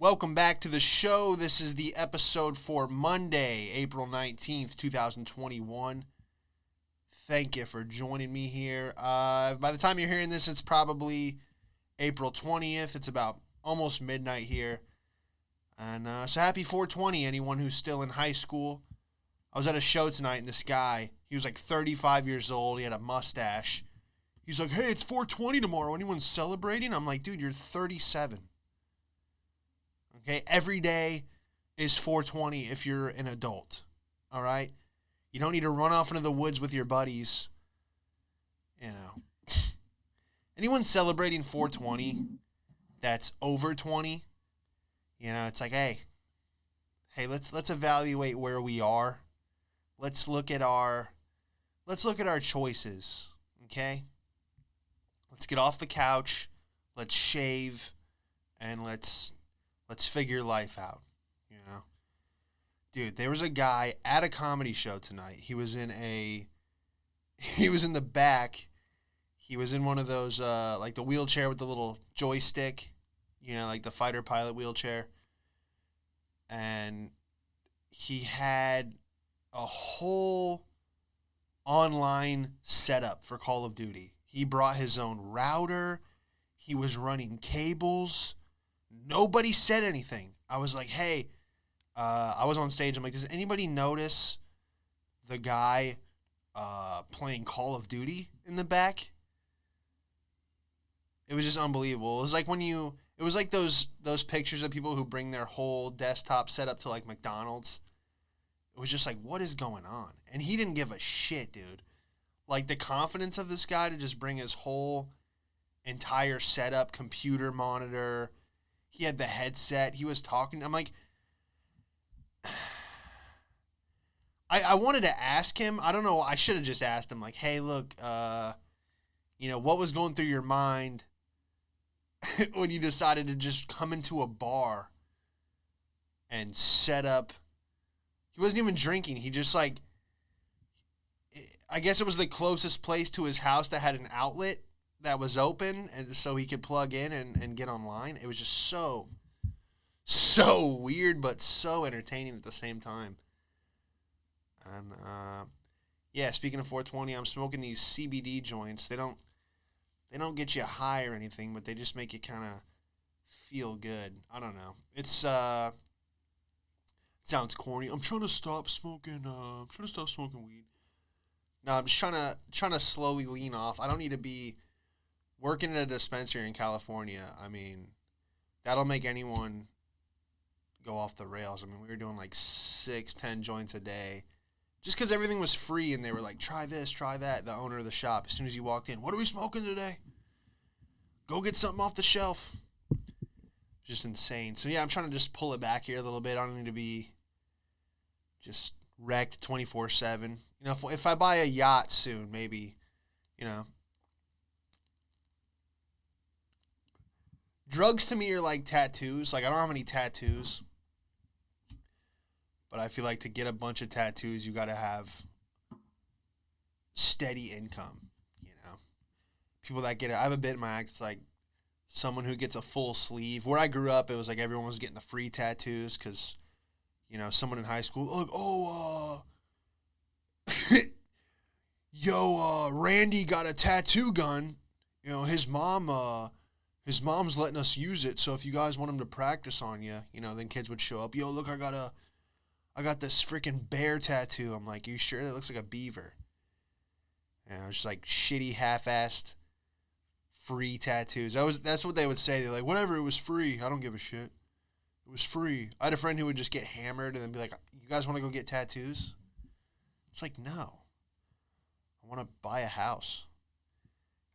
Welcome back to the show. This is the episode for Monday, April 19th, 2021. Thank you for joining me here. By the time you're hearing this, it's probably April 20th. It's about almost midnight here. And so happy 420, anyone who's still in high school. I was at a show tonight, and this guy, he was like 35 years old. He had a mustache. He's like, hey, it's 420 tomorrow. Anyone celebrating? I'm like, dude, you're 37. Okay, every day is 420 if you're an adult, all right? You don't need to run off into the woods with your buddies, you know. Anyone celebrating 420 that's over 20, you know, it's like, hey, let's evaluate where we are. Let's look at our choices, okay? Let's get off the couch, let's shave, and let's figure life out, you know. Dude, there was a guy at a comedy show tonight. He was in the back. He was in one of those, like the wheelchair with the little joystick, you know, like the fighter pilot wheelchair. And he had a whole online setup for Call of Duty. He brought his own router. He was running cables. Nobody said anything. I was like, hey, I was on stage. I'm like, does anybody notice the guy playing Call of Duty in the back? It was just unbelievable. It was like it was like those pictures of people who bring their whole desktop setup to like McDonald's. It was just like, what is going on? And he didn't give a shit, dude. Like the confidence of this guy to just bring his whole entire setup, computer monitor. He had the headset. He was talking. I'm like, I wanted to ask him. I don't know. I should have just asked him, like, hey, look, you know, what was going through your mind when you decided to just come into a bar and set up? He wasn't even drinking. He just, like, I guess it was the closest place to his house that had an outlet that was open, and so he could plug in and get online. It was just so weird, but so entertaining at the same time. And yeah, speaking of 420, I'm smoking these CBD joints. They don't get you high or anything, but they just make you kind of feel good. I don't know. It's it sounds corny. I'm trying to stop smoking. I'm trying to stop smoking weed. No, I'm just trying to slowly lean off. I don't need to be working at a dispensary in California. I mean, that'll make anyone go off the rails. I mean, we were doing like 6-10 joints a day just because everything was free, and they were like, try this, try that. The owner of the shop, as soon as you walked in, what are we smoking today? Go get something off the shelf. Just insane. So yeah, I'm trying to just pull it back here a little bit. I don't need to be just wrecked 24/7. You know, if I buy a yacht soon, maybe, you know. Drugs to me are like tattoos. Like, I don't have any tattoos. But I feel like to get a bunch of tattoos, you got to have steady income, you know. People that get it. I have a bit in my act. It's like someone who gets a full sleeve. Where I grew up, it was like everyone was getting the free tattoos because, you know, someone in high school, like, Randy got a tattoo gun. You know, his mom's letting us use it, so if you guys want him to practice on you, you know, then kids would show up. Yo, look, I got this freaking bear tattoo. I'm like, you sure? That looks like a beaver. And it's just like shitty, half-assed, free tattoos. That's what they would say. They're like, whatever, it was free. I don't give a shit. It was free. I had a friend who would just get hammered and then be like, you guys want to go get tattoos? It's like, no. I want to buy a house.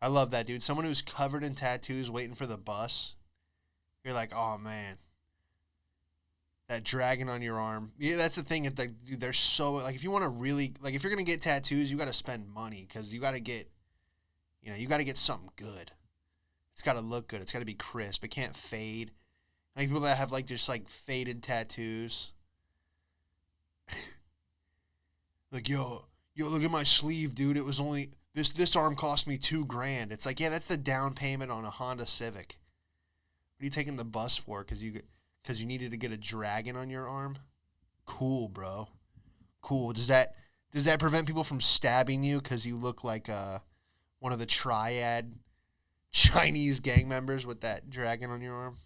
I love that, dude. Someone who's covered in tattoos waiting for the bus. You're like, oh, man. That dragon on your arm. Yeah, that's the thing. Dude, they're so, like, if you want to really, like, if you're going to get tattoos, you got to spend money because you got to get, you know, you got to get something good. It's got to look good. It's got to be crisp. It can't fade. Like, people that have, like, just, like, faded tattoos. Like, yo, look at my sleeve, dude. It was only, this arm cost me $2,000. It's like, yeah, that's the down payment on a Honda Civic. What are you taking the bus for? Because because you needed to get a dragon on your arm. Cool, bro. Cool. Does that prevent people from stabbing you because you look like one of the triad Chinese gang members with that dragon on your arm?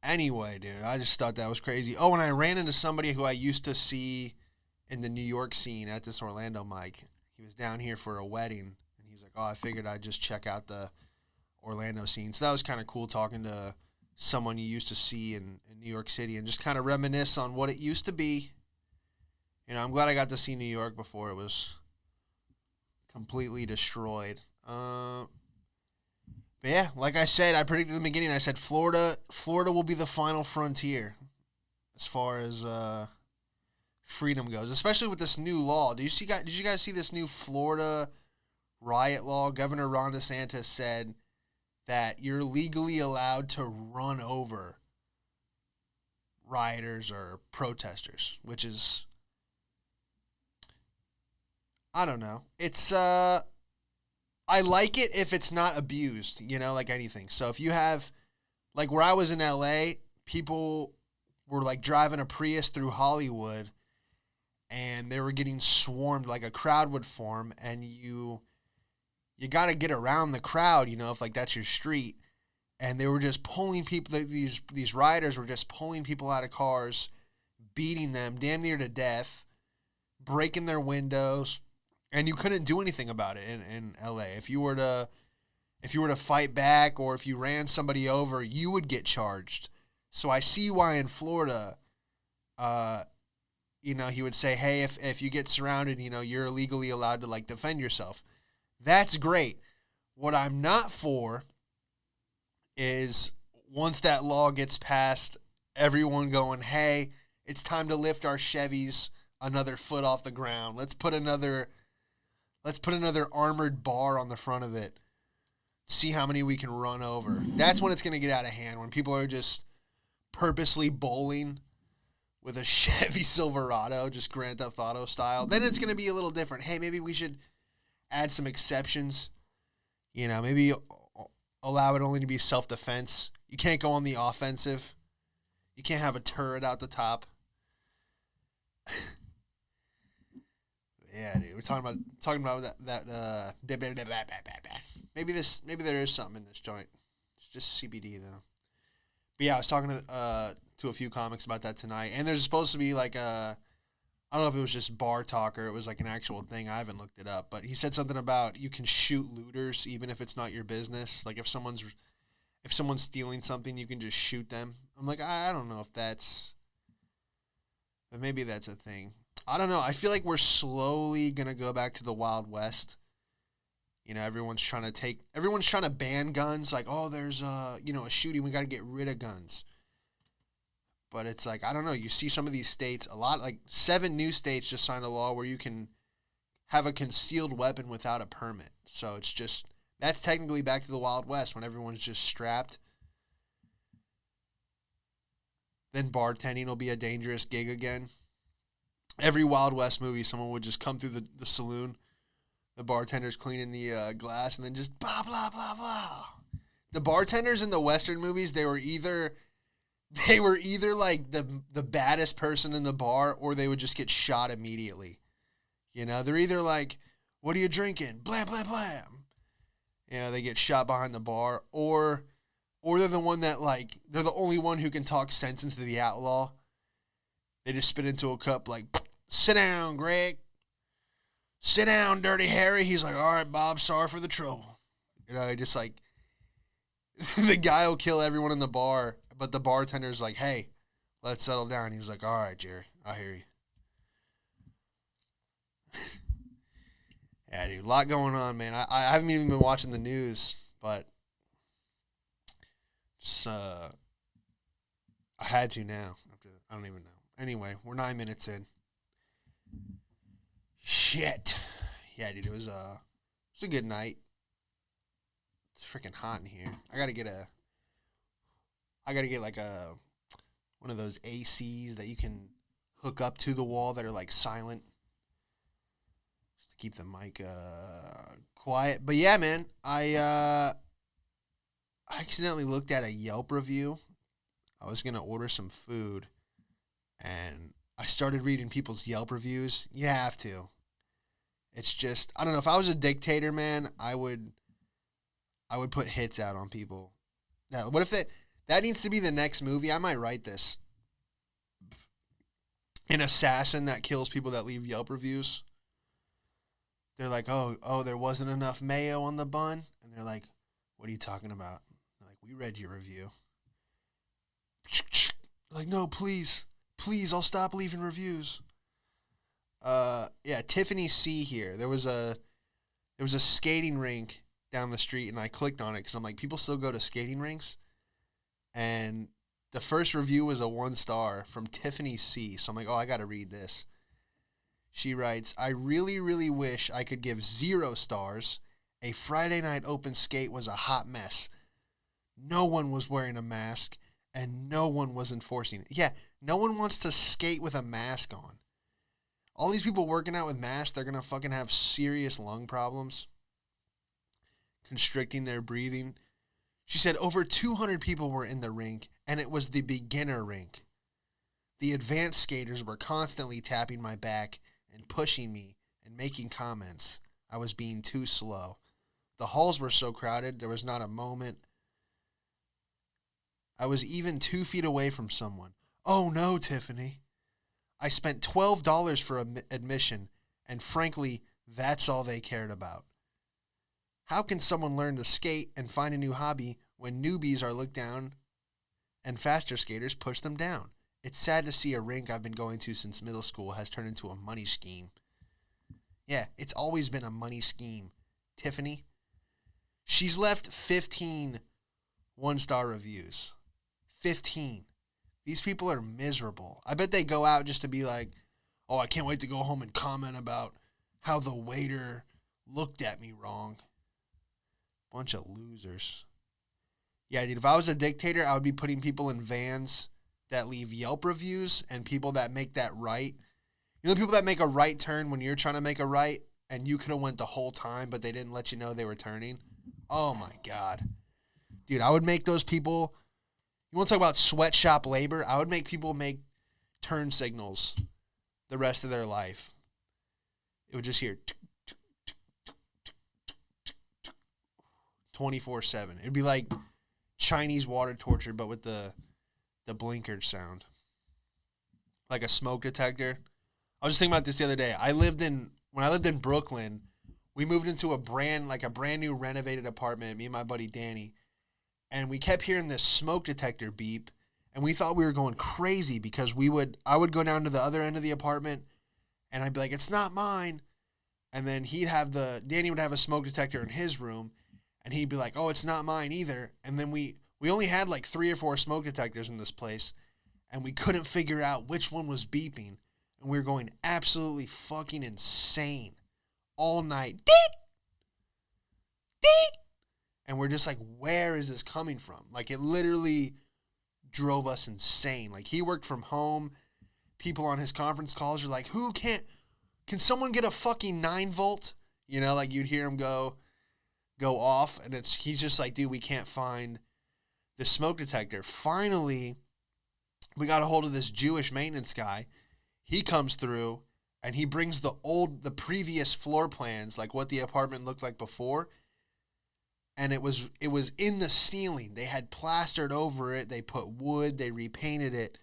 Anyway, dude, I just thought that was crazy. Oh, and I ran into somebody who I used to see in the New York scene at this Orlando mic. He was down here for a wedding, and he's like, oh, I figured I'd just check out the Orlando scene. So that was kind of cool talking to someone you used to see in New York City and just kind of reminisce on what it used to be. You know, I'm glad I got to see New York before it was completely destroyed. But yeah, like I said, I predicted in the beginning, I said Florida will be the final frontier as far as freedom goes, especially with this new law. Did you guys see this new Florida riot law? Governor Ron DeSantis said that you're legally allowed to run over rioters or protesters, which is, I don't know. It's I like it if it's not abused, like anything. So if you have, like where I was in LA, people were like driving a Prius through Hollywood and they were getting swarmed, like a crowd would form, and you got to get around the crowd, if like that's your street. And they were just pulling people, these rioters were just pulling people out of cars, beating them damn near to death, breaking their windows. And you couldn't do anything about it in LA. If you were to fight back, or if you ran somebody over, you would get charged. So I see why in Florida, he would say, hey, if you get surrounded, you're legally allowed to like defend yourself. That's great. What I'm not for is once that law gets passed, everyone going, hey, it's time to lift our Chevys another foot off the ground. Let's put another armored bar on the front of it. See how many we can run over. That's when it's going to get out of hand, when people are just purposely bowling with a Chevy Silverado, just Grand Theft Auto style. Then it's going to be a little different. Hey, maybe we should add some exceptions. Maybe allow it only to be self-defense. You can't go on the offensive. You can't have a turret out the top. Yeah, dude, we're talking about that. Maybe there is something in this joint. It's just CBD though. But yeah, I was talking to a few comics about that tonight, and there's supposed to be like I don't know if it was just bar talk or it was like an actual thing. I haven't looked it up, but he said something about you can shoot looters even if it's not your business. Like if someone's stealing something, you can just shoot them. I'm like, I don't know if that's, but maybe that's a thing. I don't know. I feel like we're slowly going to go back to the Wild West. Everyone's trying to ban guns. Like, oh, there's a shooting. We got to get rid of guns. But it's like, I don't know. You see some of these states, a lot, like 7 new states just signed a law where you can have a concealed weapon without a permit. So it's just, that's technically back to the Wild West when everyone's just strapped. Then bartending will be a dangerous gig again. Every Wild West movie, someone would just come through the saloon, the bartender's cleaning the glass, and then just blah, blah, blah, blah. The bartenders in the Western movies, they were either like the baddest person in the bar, or they would just get shot immediately. They're either like, what are you drinking? Blam, blam, blam. They get shot behind the bar, or they're the one that like, they're the only one who can talk sense into the outlaw. They just spit into a cup like, sit down, Greg. Sit down, Dirty Harry. He's like, all right, Bob, sorry for the trouble. Just like, the guy will kill everyone in the bar, but the bartender's like, hey, let's settle down. He's like, all right, Jerry, I hear you. Yeah, dude, a lot going on, man. I haven't even been watching the news, but just, I had to now. I don't even know. Anyway, we're 9 minutes in. Shit. Yeah, dude, it was a good night. It's freaking hot in here. I gotta get like one of those ACs that you can hook up to the wall that are like silent, just to keep the mic quiet. But yeah, man, I accidentally looked at a Yelp review I was going to order some food, and I started reading people's Yelp reviews. You have to. It's just, I don't know, if I was a dictator, man, I would put hits out on people. Now, what if that needs to be the next movie? I might write this. An assassin that kills people that leave Yelp reviews. They're like, oh, there wasn't enough mayo on the bun. And they're like, what are you talking about? They're like, we read your review. Like, no, please, I'll stop leaving reviews. Yeah, Tiffany C here. There was a skating rink down the street, and I clicked on it because I'm like, people still go to skating rinks. And the first review was a 1-star from Tiffany C. So I'm like, oh, I got to read this. She writes, I really, really wish I could give 0 stars. A Friday night open skate was a hot mess. No one was wearing a mask, and no one was enforcing it. Yeah, no one wants to skate with a mask on. All these people working out with masks, they're going to fucking have serious lung problems, constricting their breathing. She said over 200 people were in the rink, and it was the beginner rink. The advanced skaters were constantly tapping my back and pushing me and making comments. I was being too slow. The halls were so crowded, there was not a moment. I was even 2 feet away from someone. Oh no, Tiffany. I spent $12 for admission, and frankly, that's all they cared about. How can someone learn to skate and find a new hobby when newbies are looked down and faster skaters push them down? It's sad to see a rink I've been going to since middle school has turned into a money scheme. Yeah, it's always been a money scheme. Tiffany, she's left 15 1-star reviews. 15. These people are miserable. I bet they go out just to be like, oh, I can't wait to go home and comment about how the waiter looked at me wrong. Bunch of losers. Yeah, dude, if I was a dictator, I would be putting people in vans that leave Yelp reviews and people that make that right. You know the people that make a right turn when you're trying to make a right and you could have went the whole time, but they didn't let you know they were turning? Oh, my God. Dude, I would make those people... You want to talk about sweatshop labor? I would make people make turn signals the rest of their life. It would just hear 24/7. It'd be like Chinese water torture, but with the blinker sound. Like a smoke detector. I was just thinking about this the other day. When I lived in Brooklyn, we moved into a brand new renovated apartment, me and my buddy Danny. And we kept hearing this smoke detector beep, and we thought we were going crazy because I would go down to the other end of the apartment, and I'd be like, it's not mine. And then Danny would have a smoke detector in his room, and he'd be like, oh, it's not mine either. And then we only had like 3 or 4 smoke detectors in this place, and we couldn't figure out which one was beeping. And we were going absolutely fucking insane all night. Deet! Deet! And we're just like, where is this coming from? Like, it literally drove us insane. Like, he worked from home. People on his conference calls are like, can someone get a fucking 9-volt? You know, like, you'd hear him go off. And he's just like, dude, we can't find the smoke detector. Finally, we got a hold of this Jewish maintenance guy. He comes through, and he brings the previous floor plans, like what the apartment looked like before. And it was in the ceiling. They had plastered over it. They put wood. They repainted it.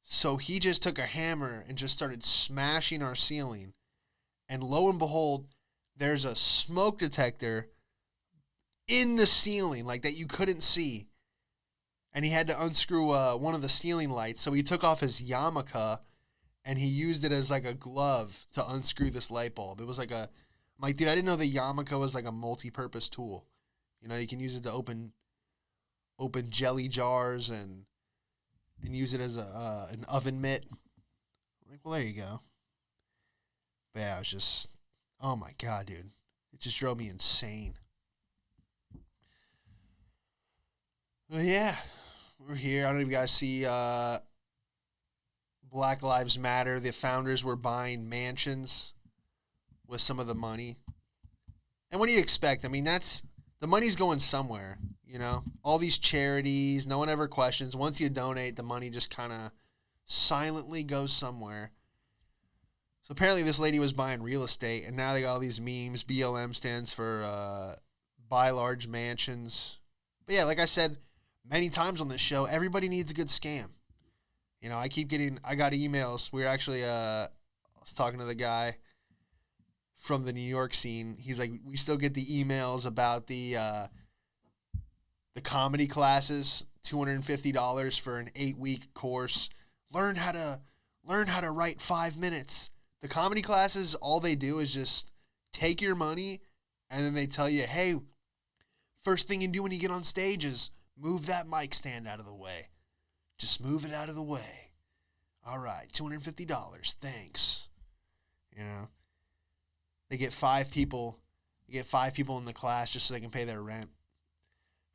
So he just took a hammer and just started smashing our ceiling. And lo and behold, there's a smoke detector in the ceiling, like that you couldn't see. And he had to unscrew one of the ceiling lights. So he took off his yarmulke and he used it as like a glove to unscrew this light bulb. It was like I'm like, dude, I didn't know the yarmulke was like a multi-purpose tool. You know, you can use it to open jelly jars and use it as an oven mitt. I'm like, well, there you go. But yeah, it was just, oh my God, dude. It just drove me insane. Well, yeah, we're here. I don't know if you guys see Black Lives Matter. The founders were buying mansions with some of the money. And what do you expect? I mean, the money's going somewhere. You know, all these charities, no one ever questions. Once you donate, the money just kind of silently goes somewhere. So apparently this lady was buying real estate, and now they got all these memes. BLM stands for buy large mansions. But yeah, like I said many times on this show, everybody needs a good scam. You know, I got emails. We were actually, I was talking to the guy from the New York scene. He's like, we still get the emails about the comedy classes, $250 for an 8-week course. Learn how to write 5 minutes. The comedy classes, all they do is just take your money, and then they tell you, hey, first thing you do when you get on stage is move that mic stand out of the way. Just move it out of the way. All right, $250. Thanks. You know, they get 5 people. They get 5 people in the class just so they can pay their rent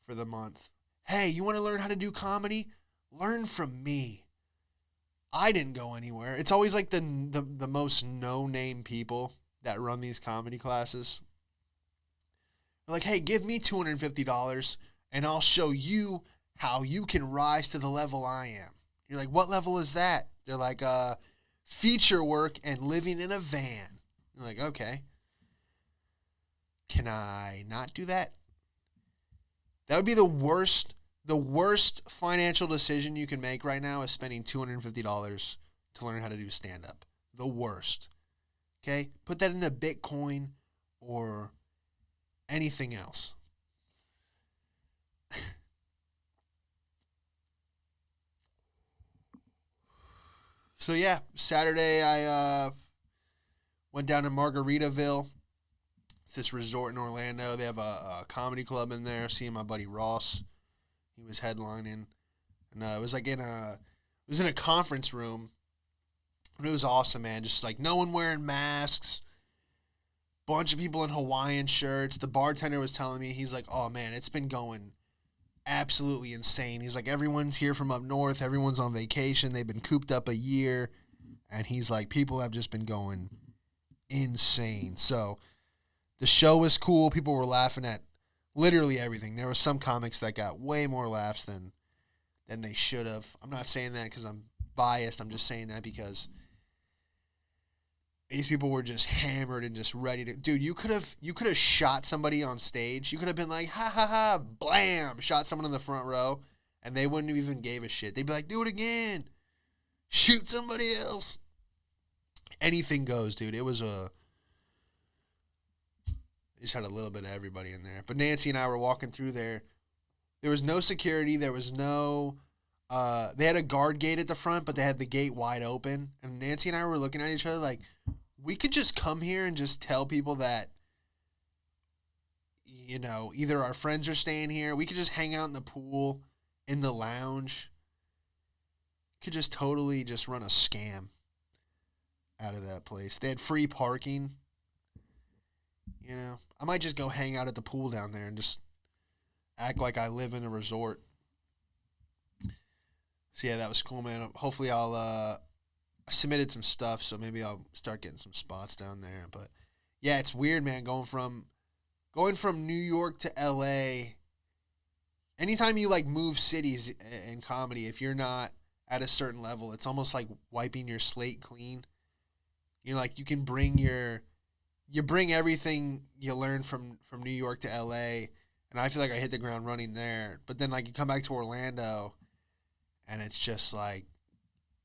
for the month. Hey, you want to learn how to do comedy? Learn from me. I didn't go anywhere. It's always like the most no-name people that run these comedy classes. They're like, hey, give me $250 and I'll show you how you can rise to the level I am. You're like, what level is that? They're like, feature work and living in a van. You're like, okay. Can I not do that? That would be the worst financial decision you can make right now is spending $250 to learn how to do stand-up. The worst. Okay? Put that into Bitcoin or anything else. So yeah, Saturday I went down to Margaritaville. It's this resort in Orlando. They have a comedy club in there. Seeing my buddy Ross. He was headlining. And it was like in a conference room. And it was awesome, man. Just like no one wearing masks. Bunch of people in Hawaiian shirts. The bartender was telling me, he's like, oh man, it's been going absolutely insane. He's like, everyone's here from up north. Everyone's on vacation. They've been cooped up a year. And he's like, people have just been going insane. So the show was cool. People were laughing at literally everything. There were some comics that got way more laughs than they should have. I'm not saying that because I'm biased. I'm just saying that because these people were just hammered and just ready to. Dude, you could have shot somebody on stage. You could have been like, ha ha ha, blam, shot someone in the front row, and they wouldn't have even gave a shit. They'd be like, do it again, shoot somebody else. Anything goes, dude. It was just had a little bit of everybody in there. But Nancy and I were walking through there. There was no security. There was no. They had a guard gate at the front, but they had the gate wide open. And Nancy and I were looking at each other like, we could just come here and just tell people that, you know, either our friends are staying here. We could just hang out in the pool, in the lounge. Could just totally just run a scam out of that place. They had free parking. You know, I might just go hang out at the pool down there and just act like I live in a resort. So yeah, that was cool, man. Hopefully I submitted some stuff, so maybe I'll start getting some spots down there. But yeah, it's weird, man, going from New York to LA. Anytime you like move cities in comedy, if you're not at a certain level, it's almost like wiping your slate clean. You know, like you bring everything you learn from New York to LA, and I feel like I hit the ground running there. But then like you come back to Orlando, and it's just like,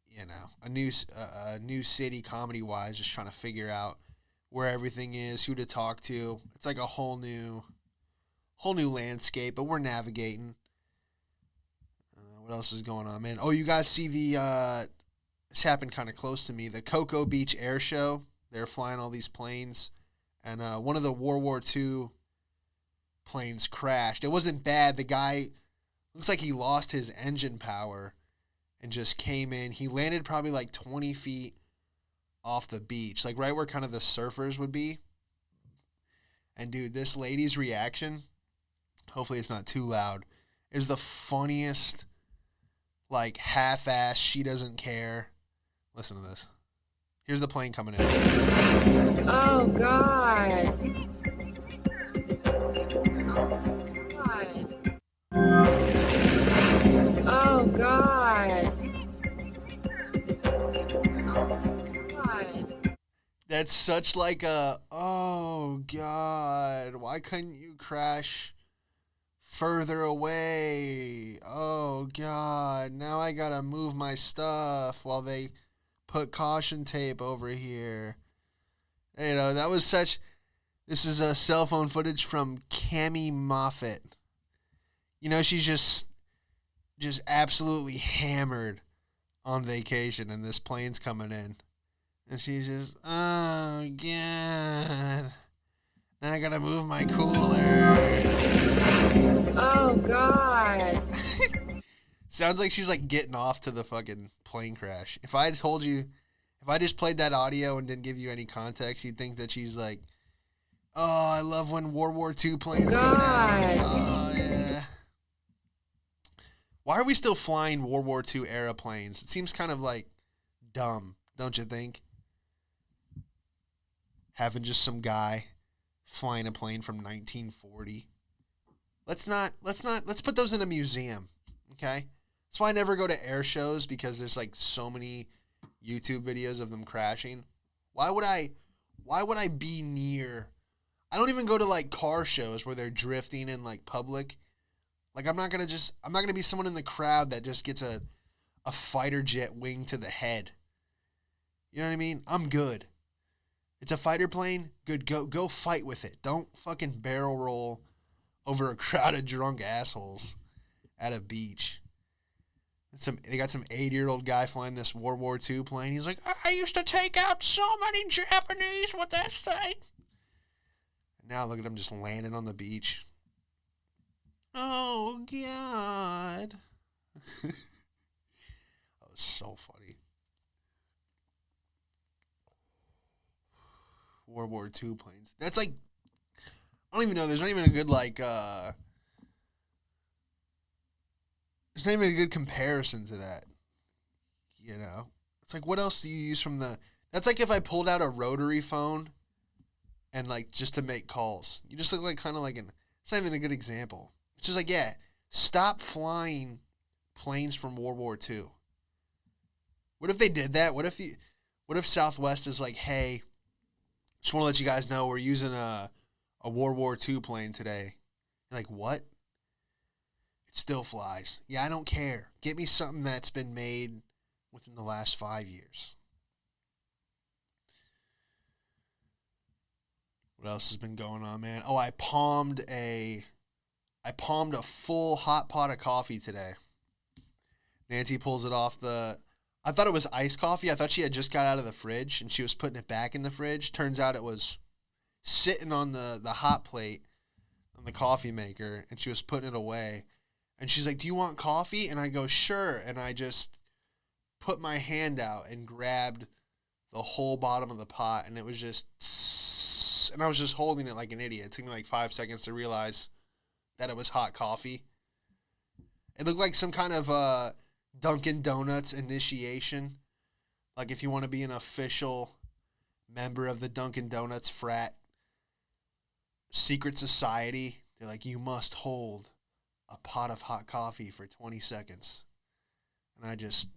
you know, a new city comedy wise, just trying to figure out where everything is, who to talk to. It's like a whole new landscape, but we're navigating. What else is going on, man? Oh, you guys see this happened kind of close to me. The Cocoa Beach Airshow. They're flying all these planes, and one of the World War II planes crashed. It wasn't bad. The guy looks like he lost his engine power and just came in. He landed probably like 20 feet off the beach, like right where kind of the surfers would be. And dude, this lady's reaction, hopefully it's not too loud, is the funniest, like half-ass, she doesn't care. Listen to this. Here's the plane coming in. Oh, God. Oh, my God. Oh God. Oh God. That's such like a, oh God, why couldn't you crash further away? Oh God, now I gotta move my stuff while they put caution tape over here. You know, that was such, this is a cell phone footage from Cammie Moffat. You know, she's just absolutely hammered on vacation and this plane's coming in. And she's just, oh, God. Now I gotta move my cooler. Oh God. Sounds like she's like getting off to the fucking plane crash. If I had told you, if I just played that audio and didn't give you any context, you'd think that she's like, oh, I love when World War II planes go down. God. Oh, yeah. Why are we still flying World War II era planes? It seems kind of like dumb, don't you think? Having just some guy flying a plane from 1940. Let's put those in a museum, okay? That's why I never go to air shows, because there's like so many YouTube videos of them crashing. Why would I be near? I don't even go to like car shows where they're drifting in like public. Like I'm not gonna be someone in the crowd that just gets a fighter jet wing to the head. You know what I mean? I'm good. It's a fighter plane. Good. Go fight with it. Don't fucking barrel roll over a crowd of drunk assholes at a beach. They got some 80-year-old guy flying this World War II plane. He's like, I used to take out so many Japanese with that thing. Now look at him just landing on the beach. Oh, God. That was so funny. World War II planes. That's like, I don't even know. There's not even a good, like, there's not even a good comparison to that. You know? It's like, what else do you use from the, that's like if I pulled out a rotary phone and, like, just to make calls. You just look like kind of like it's not even a good example. It's just like, yeah, stop flying planes from World War II. What if they did that? What if Southwest is like, hey, just want to let you guys know we're using a World War II plane today. You're like, what? It still flies. Yeah, I don't care. Get me something that's been made within the last 5 years. What else has been going on, man? Oh, I palmed a full hot pot of coffee today. Nancy pulls it off I thought it was iced coffee. I thought she had just got out of the fridge and she was putting it back in the fridge. Turns out it was sitting on the hot plate on the coffee maker and she was putting it away. And she's like, do you want coffee? And I go, sure. And I just put my hand out and grabbed the whole bottom of the pot. And it was just, and I was just holding it like an idiot. It took me like 5 seconds to realize that it was hot coffee. It looked like some kind of Dunkin' Donuts initiation. Like if you want to be an official member of the Dunkin' Donuts frat secret society, they're like, you must hold a pot of hot coffee for 20 seconds. And I just,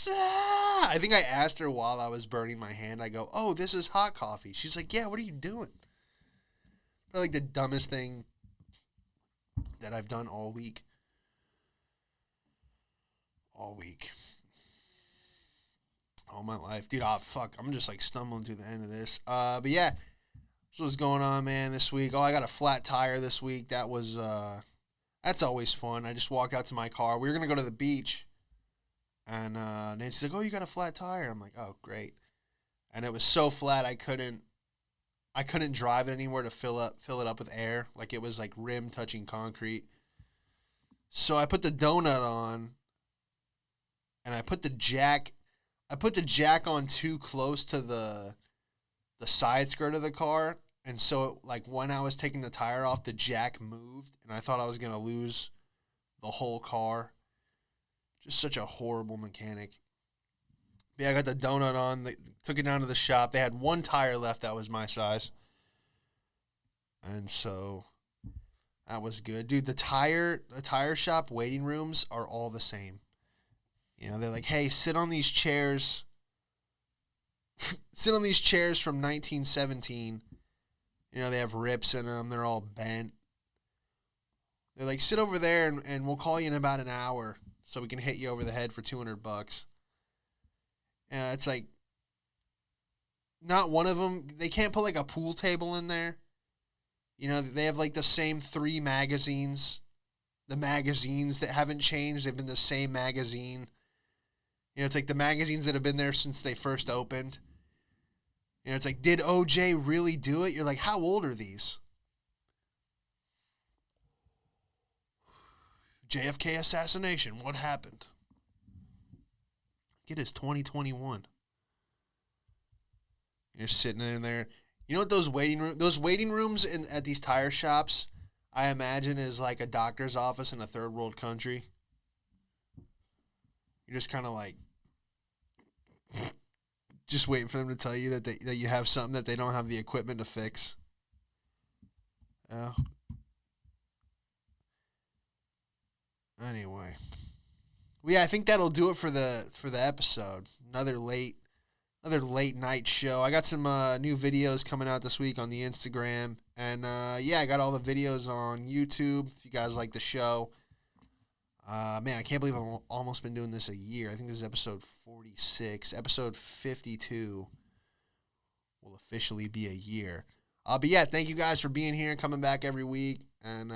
I think I asked her while I was burning my hand, I go, oh, this is hot coffee. She's like, yeah, what are you doing? Probably like the dumbest thing that I've done all week. All my life. Dude, oh, fuck. I'm just, like, stumbling through the end of this. But, yeah. That's what's going on, man, this week. Oh, I got a flat tire this week. That was, that's always fun. I just walk out to my car. We were going to go to the beach. And Nancy's like, oh, you got a flat tire. I'm like, oh, great. And it was so flat I couldn't drive it anywhere to fill it up with air. Like, it was, like, rim touching concrete. So I put the donut on. And I put the jack on too close to the side skirt of the car. And so, like, when I was taking the tire off, the jack moved. And I thought I was going to lose the whole car. Just such a horrible mechanic. But yeah, I got the donut on. They took it down to the shop. They had one tire left that was my size. And so That was good. Dude, the tire shop waiting rooms are all the same. You know, they're like, hey, sit on these chairs. Sit on these chairs from 1917. You know, they have rips in them. They're all bent. They're like, sit over there and we'll call you in about an hour so we can hit you over the head for $200. It's like, not one of them, they can't put like a pool table in there. You know, they have like the same 3 magazines. The magazines that haven't changed, they've been the same magazine. You know, it's like the magazines that have been there since they first opened. You know, it's like, did OJ really do it? You're like, how old are these? JFK assassination, what happened? It is 2021. You're sitting in there. You know what those waiting rooms at these tire shops, I imagine, is like a doctor's office in a third world country. You're just kind of like, just waiting for them to tell you that you have something that they don't have the equipment to fix. Anyway. Well, yeah, I think that'll do it for the episode. Another late night show. I got some new videos coming out this week on the Instagram. And yeah, I got all the videos on YouTube if you guys like the show. Man, I can't believe I've almost been doing this a year. I think this is episode 46. Episode 52 will officially be a year. But yeah, thank you guys for being here and coming back every week. And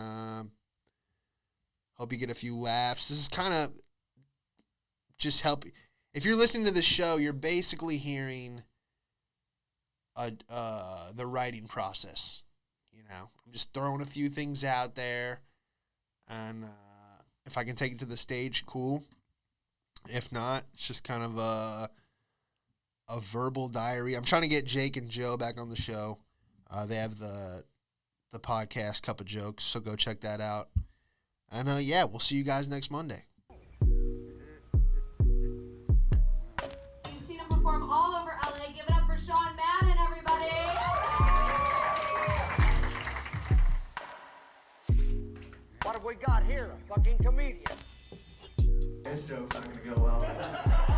hope you get a few laughs. This is kind of just help. If you're listening to the show, you're basically hearing the writing process. You know, I'm just throwing a few things out there, and if I can take it to the stage, cool. If not, it's just kind of a verbal diary. I'm trying to get Jake and Joe back on the show. They have the podcast Cup of Jokes, so go check that out. And yeah, we'll see you guys next Monday. You've seen him perform all over LA. Give it up for Sean Madden, everybody. What have we got here? A fucking comedian. This joke's not gonna go well.